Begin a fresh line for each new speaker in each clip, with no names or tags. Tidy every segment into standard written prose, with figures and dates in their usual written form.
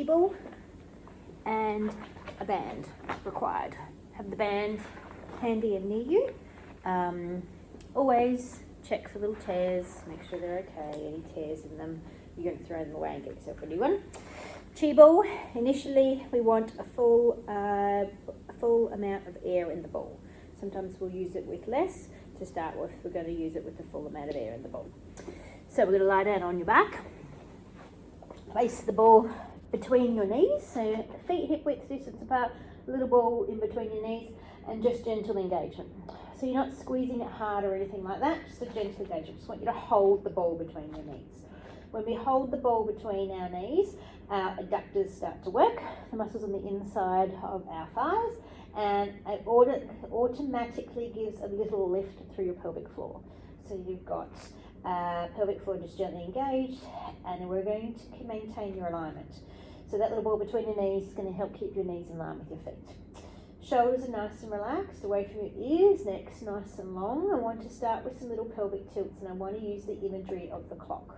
ball and a band required. Have the band handy and near you. Always check for little tears, make sure they're okay. Any tears in them, you're going to throw them away and get yourself a new one. Chi ball, initially we want a full amount of air in the ball. Sometimes we'll use it with less. To start with, we're going to use it with the full amount of air in the ball. So we're going to lie down on your back. Place the ball between your knees, so feet hip width distance apart, little ball in between your knees, and just gentle engagement. So you're not squeezing it hard or anything like that, just a gentle engagement. Just want you to hold the ball between your knees. When we hold the ball between our knees, our adductors start to work, the muscles on the inside of our thighs, and it automatically gives a little lift through your pelvic floor. So you've got pelvic floor just gently engaged, and we're going to maintain your alignment. So that little ball between your knees is going to help keep your knees in line with your feet. Shoulders are nice and relaxed, away from your ears, neck's nice and long. I want to start with some little pelvic tilts, and I want to use the imagery of the clock.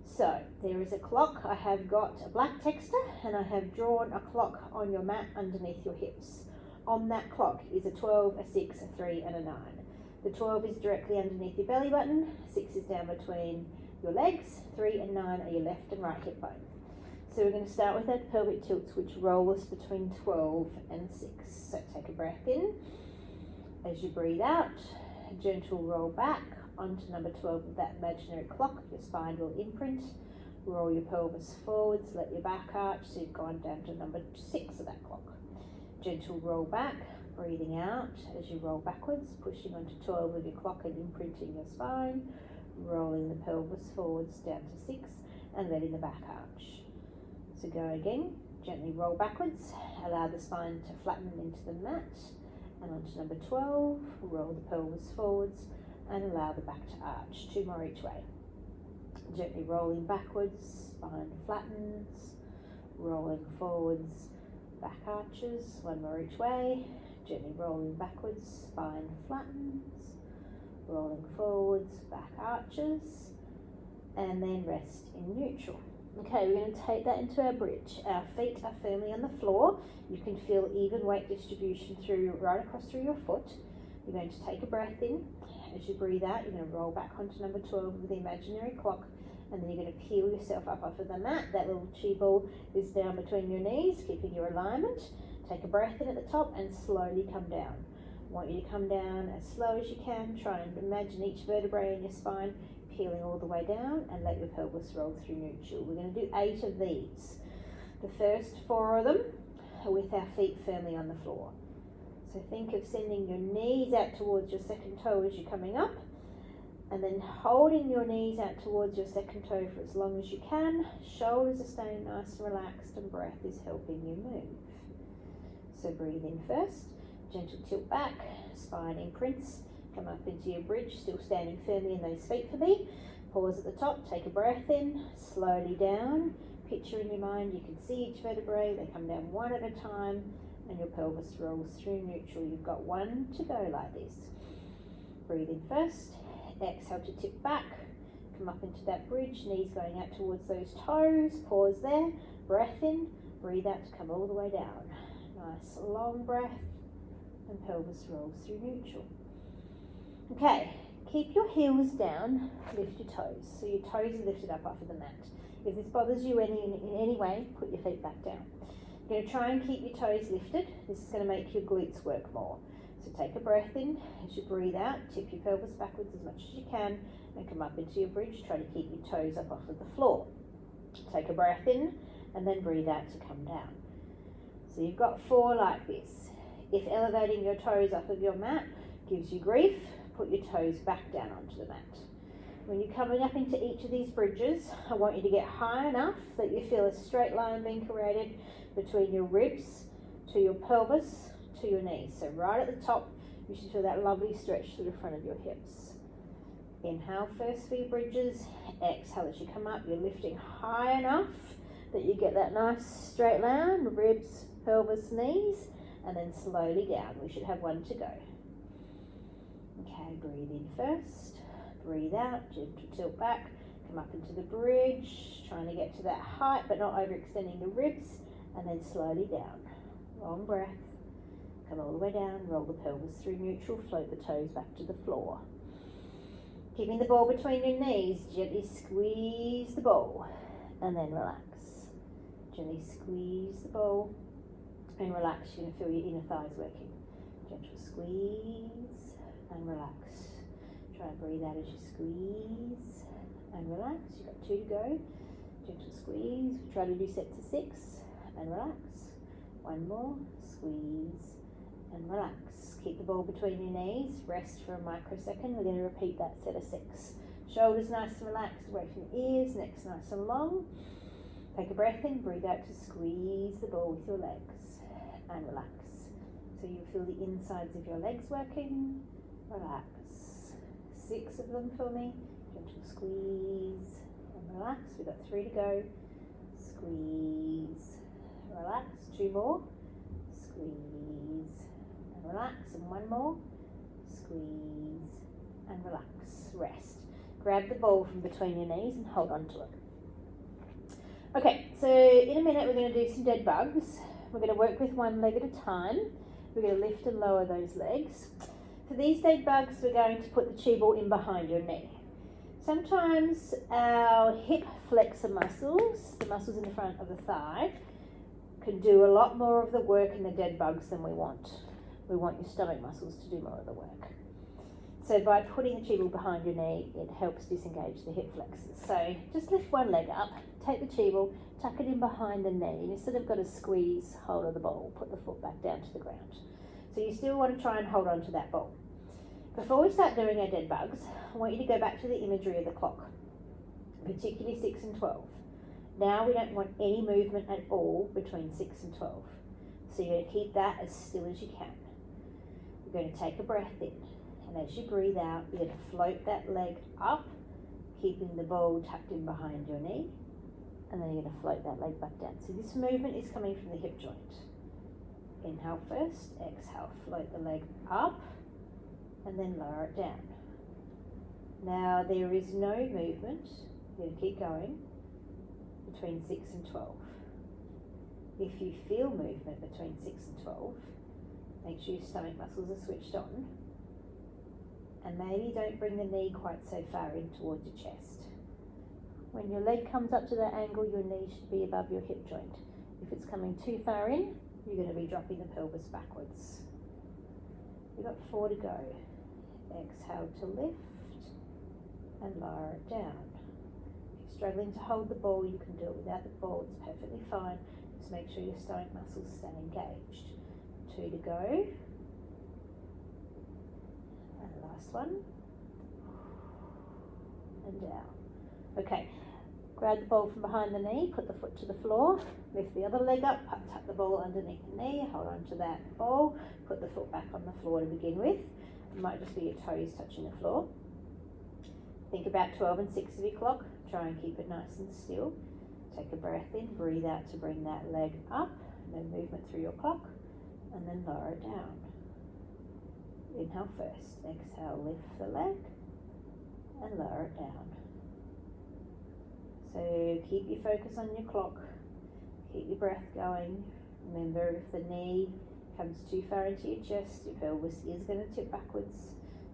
So there is a clock. I have got a black texture, and I have drawn a clock on your mat underneath your hips. On that clock is a 12, a 6, a 3 and a 9. The 12 is directly underneath your belly button, 6 is down between your legs, 3 and 9 are your left and right hip bone. So we're going to start with that pelvic tilts, which roll us between 12 and 6. So take a breath in. As you breathe out, a gentle roll back onto number 12 of that imaginary clock. Your spine will imprint. Roll your pelvis forwards, let your back arch, so you've gone down to number 6 of that clock. Gentle roll back, breathing out as you roll backwards, pushing onto 12 of your clock and imprinting your spine, rolling the pelvis forwards down to 6 and letting the back arch. So go again, gently roll backwards, allow the spine to flatten into the mat, and onto number 12, roll the pelvis forwards and allow the back to arch. 2 more each way. Gently rolling backwards, spine flattens, rolling forwards, back arches. 1 more each way. Gently rolling backwards, spine flattens, rolling forwards, back arches, and then rest in neutral. Okay, we're going to take that into our bridge. Our feet are firmly on the floor. You can feel even weight distribution right across through your foot. You're going to take a breath in. As you breathe out, you're going to roll back onto number 12 with the imaginary clock, and then you're going to peel yourself up off of the mat. That little chi ball is down between your knees, keeping your alignment. Take a breath in at the top and slowly come down. I want you to come down as slow as you can. Try and imagine each vertebrae in your spine peeling all the way down, and let your pelvis roll through neutral. We're going to do 8 of these. The first 4 of them are with our feet firmly on the floor. So think of sending your knees out towards your second toe as you're coming up, and then holding your knees out towards your second toe for as long as you can. Shoulders are staying nice and relaxed, and breath is helping you move. So breathe in first, gentle tilt back, spine imprints, come up into your bridge, still standing firmly in those feet for me. Pause at the top, take a breath in, slowly down. Picture in your mind, you can see each vertebrae, they come down one at a time, and your pelvis rolls through neutral. You've got 1 to go like this. Breathe in first, exhale to tip back, come up into that bridge, knees going out towards those toes, pause there, breath in, breathe out to come all the way down. Nice long breath, and pelvis rolls through neutral. Okay, keep your heels down, lift your toes. So your toes are lifted up off of the mat. If this bothers you in any way, put your feet back down. You're going to try and keep your toes lifted. This is going to make your glutes work more. So take a breath in. As you breathe out, tip your pelvis backwards as much as you can and come up into your bridge. Try to keep your toes up off of the floor. Take a breath in and then breathe out to come down. So you've got 4 like this. If elevating your toes off of your mat gives you grief, put your toes back down onto the mat. When you're coming up into each of these bridges, I want you to get high enough that you feel a straight line being created between your ribs to your pelvis to your knees. So right at the top, you should feel that lovely stretch through the front of your hips. Inhale first for your bridges. Exhale as you come up, you're lifting high enough that you get that nice straight line, ribs, pelvis, knees, and then slowly down. We should have 1 to go. Okay, breathe in first, breathe out, gentle tilt back, Come up into the bridge, trying to get to that height but not overextending the ribs, and then slowly down. Long breath. Come all the way down, roll the pelvis through neutral, float the toes back to the floor. Keeping the ball between your knees, gently squeeze the ball and then relax. Gently squeeze the ball and relax. You're going to feel your inner thighs working. Gentle squeeze and relax. Try and breathe out as you squeeze and relax. You've got 2 to go. Gentle squeeze. Try to do sets of 6 and relax. 1 more. Squeeze and relax. Keep the ball between your knees. Rest for a microsecond. We're going to repeat that set of 6. Shoulders nice and relaxed away from the ears. Necks nice and long. Take a breath in. Breathe out to squeeze the ball with your legs and relax. So you feel the insides of your legs working. Relax. 6 of them for me. Gentle squeeze and relax. We've got 3 to go. Squeeze. Relax. 2 more. Squeeze and relax. And 1 more. Squeeze and relax. Rest. Grab the ball from between your knees and hold on to it. Okay, so in a minute we're going to do some dead bugs. We're going to work with 1 leg at a time. We're going to lift and lower those legs. For these dead bugs, we're going to put the chi ball in behind your knee. Sometimes our hip flexor muscles, the muscles in the front of the thigh, can do a lot more of the work in the dead bugs than we want. We want your stomach muscles to do more of the work. So by putting the chi ball behind your knee, it helps disengage the hip flexors. So just lift 1 leg up, take the chi ball, tuck it in behind the knee, and instead of got a squeeze hold of the ball, put the foot back down to the ground. So you still want to try and hold on to that ball. Before we start doing our dead bugs, I want you to go back to the imagery of the clock, particularly 6 and 12. Now we don't want any movement at all between 6 and 12. So you're going to keep that as still as you can. You're going to take a breath in, and as you breathe out, you're going to float that leg up, keeping the ball tucked in behind your knee, and then you're going to float that leg back down. So this movement is coming from the hip joint. Inhale first, exhale, float the leg up, and then lower it down. Now there is no movement, you're going to keep going, between 6 and 12. If you feel movement between 6 and 12, make sure your stomach muscles are switched on, and maybe don't bring the knee quite so far in towards your chest. When your leg comes up to that angle, your knee should be above your hip joint. If it's coming too far in, you're going to be dropping the pelvis backwards. You've got 4 to go. Exhale to lift and lower it down. If you're struggling to hold the ball, you can do it without the ball. It's perfectly fine. Just make sure your stomach muscles stay engaged. 2 to go. And last one. And down. Okay. Grab the ball from behind the knee, put the foot to the floor, lift the other leg up, tuck the ball underneath the knee, hold on to that ball, put the foot back on the floor to begin with. It might just be your toes touching the floor. Think about 12 and 6 of your clock. Try and keep it nice and still. Take a breath in, breathe out to bring that leg up, and then movement through your clock, and then lower it down. Inhale first, exhale, lift the leg, and lower it down. So keep your focus on your clock, keep your breath going. Remember, if the knee comes too far into your chest, your pelvis is going to tip backwards.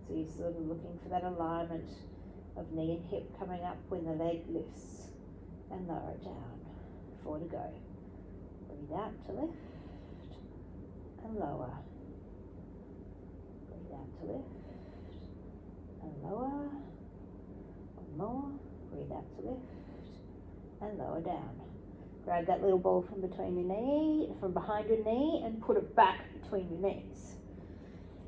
So you're sort of looking for that alignment of knee and hip coming up when the leg lifts, and lower it down. 4 to go. Breathe out to lift and lower. Breathe out to lift and lower. 1 more. Breathe out to lift and lower down. Grab that little ball from between your knee, from behind your knee, and put it back between your knees.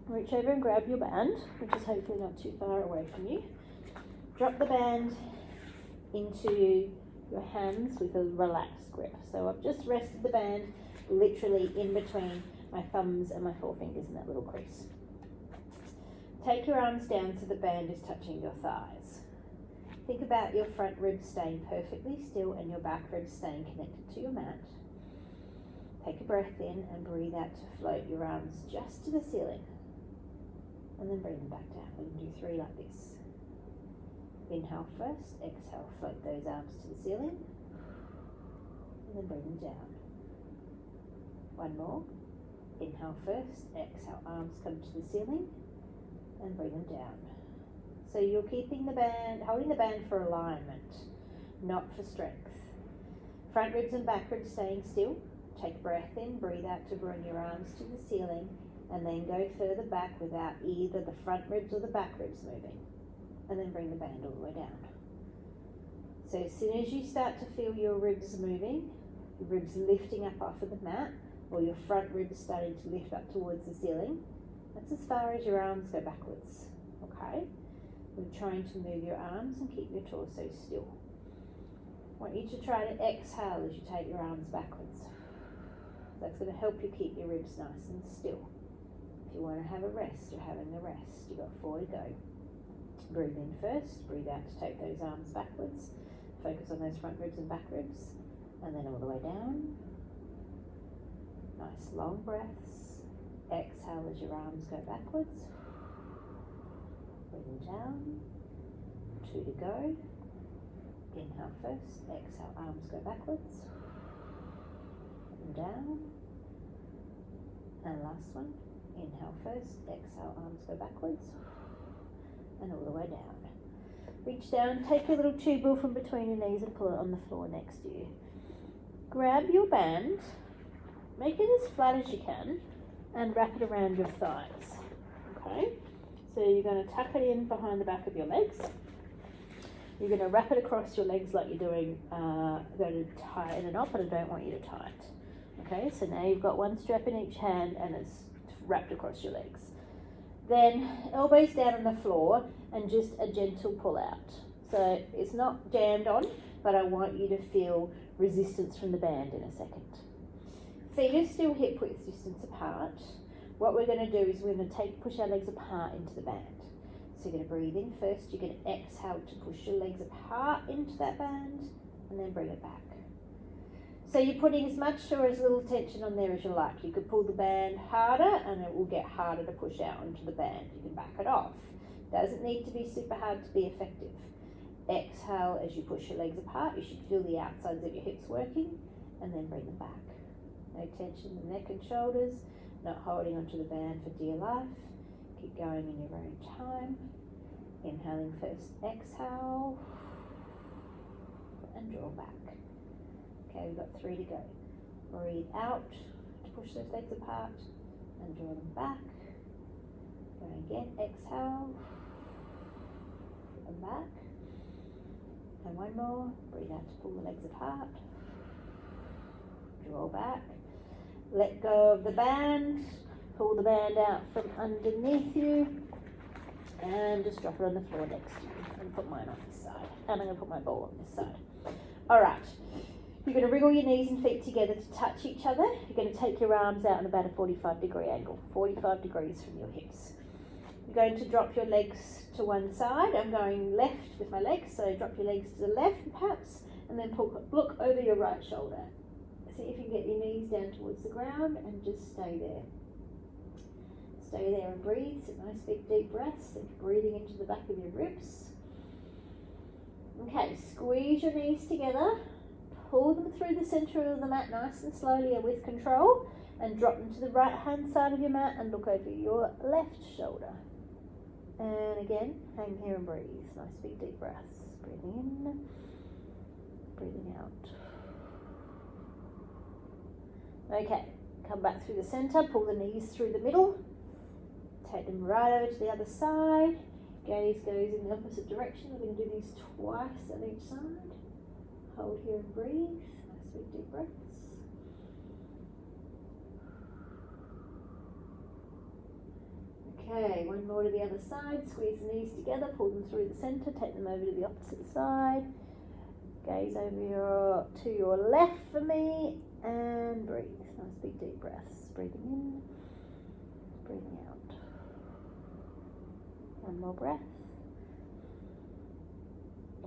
Reach over and grab your band, which is hopefully not too far away from you. Drop the band into your hands with a relaxed grip. So I've just rested the band literally in between my thumbs and my forefingers in that little crease. Take your arms down so the band is touching your thighs. Think about your front ribs staying perfectly still and your back ribs staying connected to your mat. Take a breath in and breathe out to float your arms just to the ceiling. And then bring them back down. We can do 3 like this. Inhale first, exhale, float those arms to the ceiling, and then bring them down. One more. Inhale first, exhale, arms come to the ceiling, and bring them down. So you're keeping the band, holding the band for alignment, not for strength. Front ribs and back ribs staying still. Take a breath in, breathe out to bring your arms to the ceiling, and then go further back without either the front ribs or the back ribs moving. And then bring the band all the way down. So as soon as you start to feel your ribs moving, your ribs lifting up off of the mat, or your front ribs starting to lift up towards the ceiling, that's as far as your arms go backwards, okay? We're trying to move your arms and keep your torso still. I want you to try to exhale as you take your arms backwards. That's going to help you keep your ribs nice and still. If you want to have a rest, you're having a rest. You've got 4 to go. Breathe in first, breathe out to take those arms backwards. Focus on those front ribs and back ribs, and then all the way down. Nice long breaths. Exhale as your arms go backwards. Breathing down. 2 to go. Inhale first, exhale, arms go backwards. And down. And last one. Inhale first, exhale, arms go backwards. And all the way down. Reach down, take your little tube ball from between your knees and pull it on the floor next to you. Grab your band, make it as flat as you can, and wrap it around your thighs. Okay? So you're going to tuck it in behind the back of your legs. You're going to wrap it across your legs like you're doing, going to tie it in a knot, but I don't want you to tie it. Okay, so now you've got one strap in each hand and it's wrapped across your legs. Then elbows down on the floor and just a gentle pull out. So it's not jammed on, but I want you to feel resistance from the band in a second. Feet are still hip width distance apart. What we're going to do is we're going to push our legs apart into the band. So you're going to breathe in first, you're going to exhale to push your legs apart into that band, and then bring it back. So you're putting as much or as little tension on there as you like. You could pull the band harder and it will get harder to push out onto the band. You can back it off. Doesn't need to be super hard to be effective. Exhale as you push your legs apart. You should feel the outsides of your hips working, and then bring them back. No tension in the neck and shoulders, not holding onto the band for dear life. Keep going in your own time. Inhaling first, exhale, and draw back. Okay, we've got 3 to go. Breathe out to push those legs apart and draw them back. Go again, exhale, and back. And one more, breathe out to pull the legs apart. Draw back. Let go of the band. Pull the band out from underneath you and just drop it on the floor next to you. I'm going to put mine on this side and I'm going to put my ball on this side. Alright, you're going to wriggle your knees and feet together to touch each other. You're going to take your arms out in about a 45-degree angle, 45 degrees from your hips. You're going to drop your legs to one side. I'm going left with my legs, so drop your legs to the left perhaps, and then look over your right shoulder. See if you can get your knees down towards the ground and just stay there. Stay there and breathe. So nice big deep breaths and breathing into the back of your ribs. Okay, squeeze your knees together. Pull them through the center of the mat nice and slowly and with control, and drop them to the right hand side of your mat and look over your left shoulder. And again, hang here and breathe. Nice big deep breaths. Breathing in, breathing out. Okay, come back through the center, pull the knees through the middle, take them right over to the other side. Gaze goes in the opposite direction. We're going to do these twice on each side. Hold here and breathe. Nice big deep breaths. Okay, one more to the other side. Squeeze the knees together, pull them through the center, take them over to the opposite side. Gaze over to your left for me and breathe. Nice big deep breaths. Breathing in, breathing out. One more breath.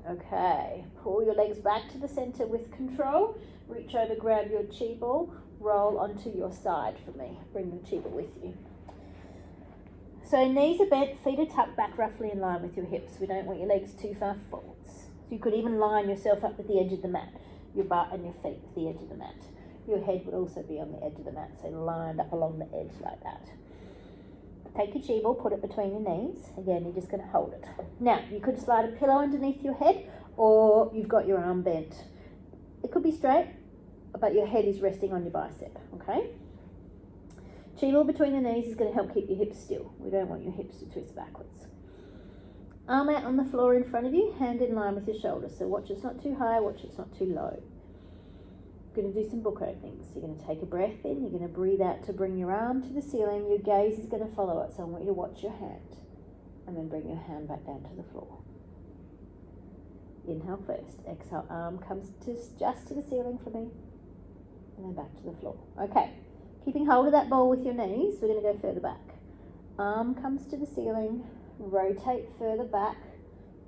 Okay, pull your legs back to the center with control. Reach over, grab your chi ball, roll onto your side for me. Bring the chi ball with you. So knees are bent, feet are tucked back roughly in line with your hips. We don't want your legs too far forwards. So you could even line yourself up with the edge of the mat, your butt and your feet with the edge of the mat. Your head would also be on the edge of the mat, so lined up along the edge like that. Take your chi ball, put it between your knees. Again, you're just going to hold it. Now, you could slide a pillow underneath your head, or you've got your arm bent. It could be straight, but your head is resting on your bicep, okay? Chi ball between the knees is going to help keep your hips still. We don't want your hips to twist backwards. Arm out on the floor in front of you, hand in line with your shoulders. So watch it's not too high, watch it's not too low. Going to do some book openings. You're going to take a breath in, you're going to breathe out to bring your arm to the ceiling, your gaze is going to follow it, so I want you to watch your hand and then bring your hand back down to the floor. Inhale first, exhale, arm comes just to the ceiling for me and then back to the floor. Okay, keeping hold of that ball with your knees, we're going to go further back. Arm comes to the ceiling, rotate further back,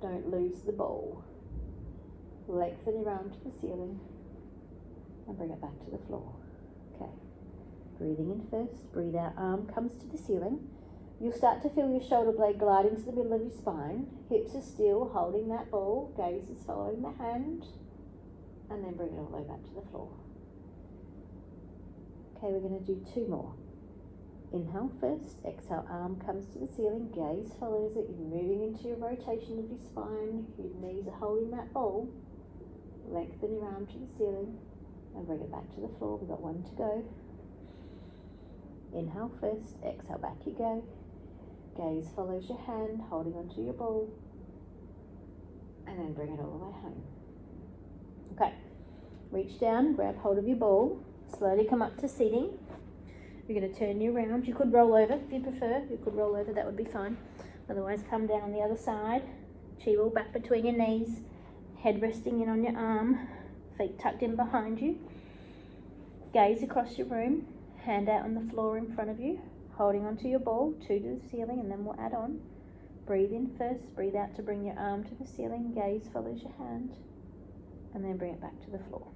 don't lose the ball. Lengthen your arm to the ceiling and bring it back to the floor. Okay, breathing in first, breathe out, arm comes to the ceiling. You'll start to feel your shoulder blade glide into the middle of your spine. Hips are still holding that ball, gaze is following the hand, and then bring it all the way back to the floor. Okay, we're going to do 2 more. Inhale first, exhale, arm comes to the ceiling, gaze follows it, you're moving into your rotation of your spine, your knees are holding that ball. Lengthen your arm to the ceiling and bring it back to the floor. We've got 1 to go. Inhale first, exhale, back you go. Gaze follows your hand, holding onto your ball, and then bring it all the way home. Okay, reach down, grab hold of your ball, slowly come up to seating. You're going to turn you around. You could roll over if you prefer. You could roll over, that would be fine. Otherwise, come down on the other side. Chi ball back between your knees, head resting in on your arm, feet tucked in behind you. Gaze across your room, hand out on the floor in front of you, holding onto your ball, 2 to the ceiling, and then we'll add on. Breathe in first, breathe out to bring your arm to the ceiling, gaze follows your hand, and then bring it back to the floor.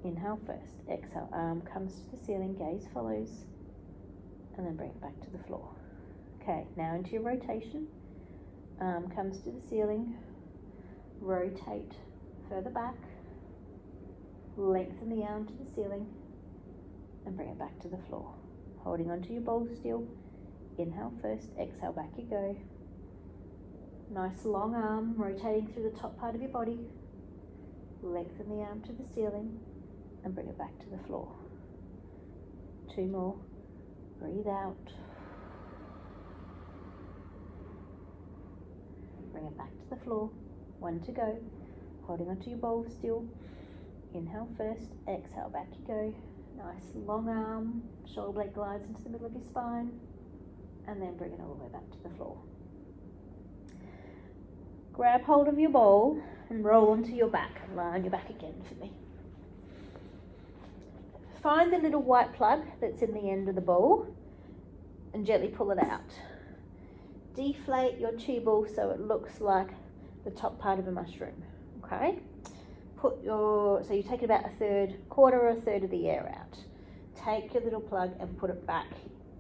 Inhale first, exhale, arm comes to the ceiling, gaze follows, and then bring it back to the floor. Okay, now into your rotation. Arm comes to the ceiling, rotate further back, lengthen the arm to the ceiling, and bring it back to the floor. Holding onto your ball still. Inhale first, exhale, back you go. Nice long arm, rotating through the top part of your body. Lengthen the arm to the ceiling and bring it back to the floor. 2 more. Breathe out. Bring it back to the floor. 1 to go. Holding onto your bowl still. Inhale first, exhale, back you go. Nice long arm, shoulder blade glides into the middle of your spine, and then bring it all the way back to the floor. Grab hold of your bowl and roll onto your back. Lie on your back again for me. Find the little white plug that's in the end of the bowl and gently pull it out. Deflate your chi ball so it looks like the top part of a mushroom. Okay? So you take about quarter or a third of the air out. Take your little plug and put it back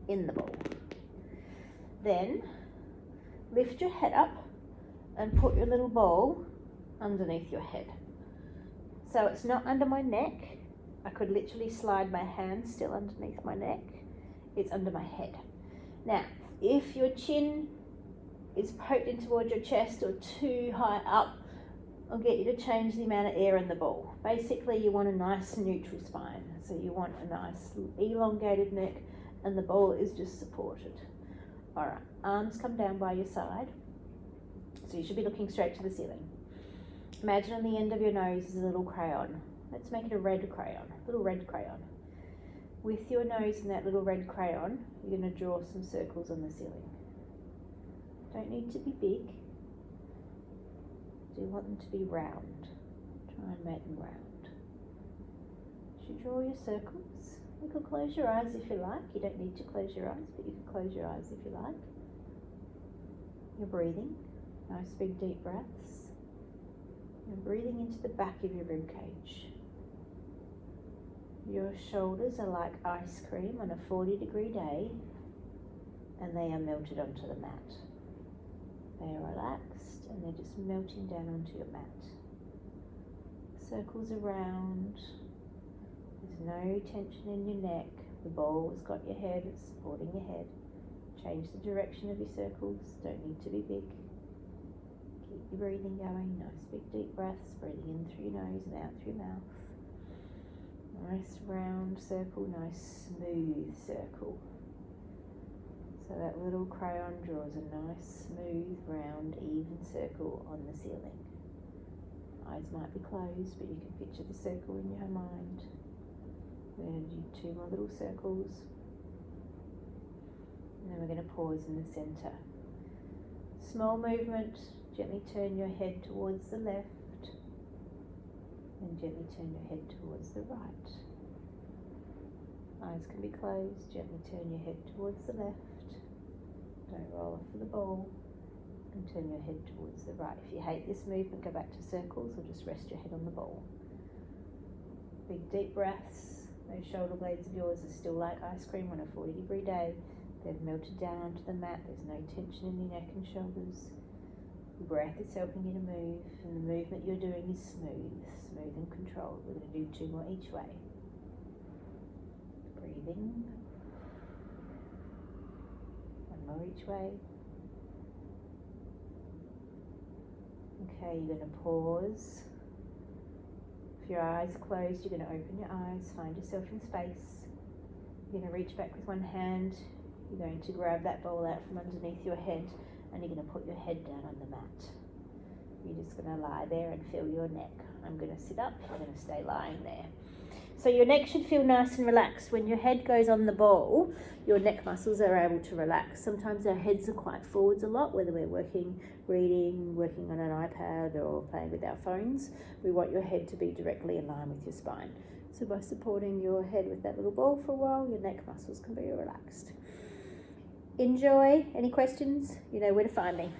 in the bowl. Then lift your head up and put your little bowl underneath your head. So it's not under my neck. I could literally slide my hand still underneath my neck. It's under my head. Now, if your chin is poked in towards your chest or too high up, I'll get you to change the amount of air in the bowl. Basically, you want a nice neutral spine. So you want a nice elongated neck and the bowl is just supported. All right, arms come down by your side. So you should be looking straight to the ceiling. Imagine on the end of your nose is a little crayon. Let's make it a red crayon, little red crayon. With your nose in that little red crayon, you're going to draw some circles on the ceiling. Don't need to be big. Do want them to be round. Try and make them round. As you draw your circles, you can close your eyes if you like. You don't need to close your eyes, but you can close your eyes if you like. You're breathing. Nice big deep breaths. And breathing into the back of your rib cage. Your shoulders are like ice cream on a 40-degree day. and they are melted onto the mat. They are relaxed and they're just melting down onto your mat. Circles around. There's no tension in your neck. The ball has got your head, it's supporting your head. Change the direction of your circles, don't need to be big. Keep your breathing going, nice big deep breaths, breathing in through your nose and out through your mouth. Nice round circle, nice smooth circle. So that little crayon draws a nice smooth, round, even circle on the ceiling. Eyes might be closed, but you can picture the circle in your mind. We're going to do 2 more little circles. And then we're going to pause in the centre. Small movement, gently turn your head towards the left and gently turn your head towards the right. Eyes can be closed, gently turn your head towards the left. Don't roll off of the ball and turn your head towards the right. If you hate this movement, go back to circles or just rest your head on the ball. Big deep breaths. Those shoulder blades of yours are still like ice cream on a 40-degree day. They've melted down onto the mat. There's no tension in your neck and shoulders. Your breath is helping you to move, and the movement you're doing is smooth and controlled. We're going to do 2 more each way. Breathing. 1 more each way. Okay, you're going to pause. If your eyes are closed, you're going to open your eyes, find yourself in space. You're going to reach back with one hand. You're going to grab that ball out from underneath your head and you're going to put your head down on the mat. You're just going to lie there and feel your neck. I'm going to sit up, I'm going to stay lying there. So your neck should feel nice and relaxed. When your head goes on the ball, your neck muscles are able to relax. Sometimes our heads are quite forwards a lot, whether we're working, reading, working on an iPad or playing with our phones. We want your head to be directly in line with your spine. So by supporting your head with that little ball for a while, your neck muscles can be relaxed. Enjoy. Any questions? You know where to find me.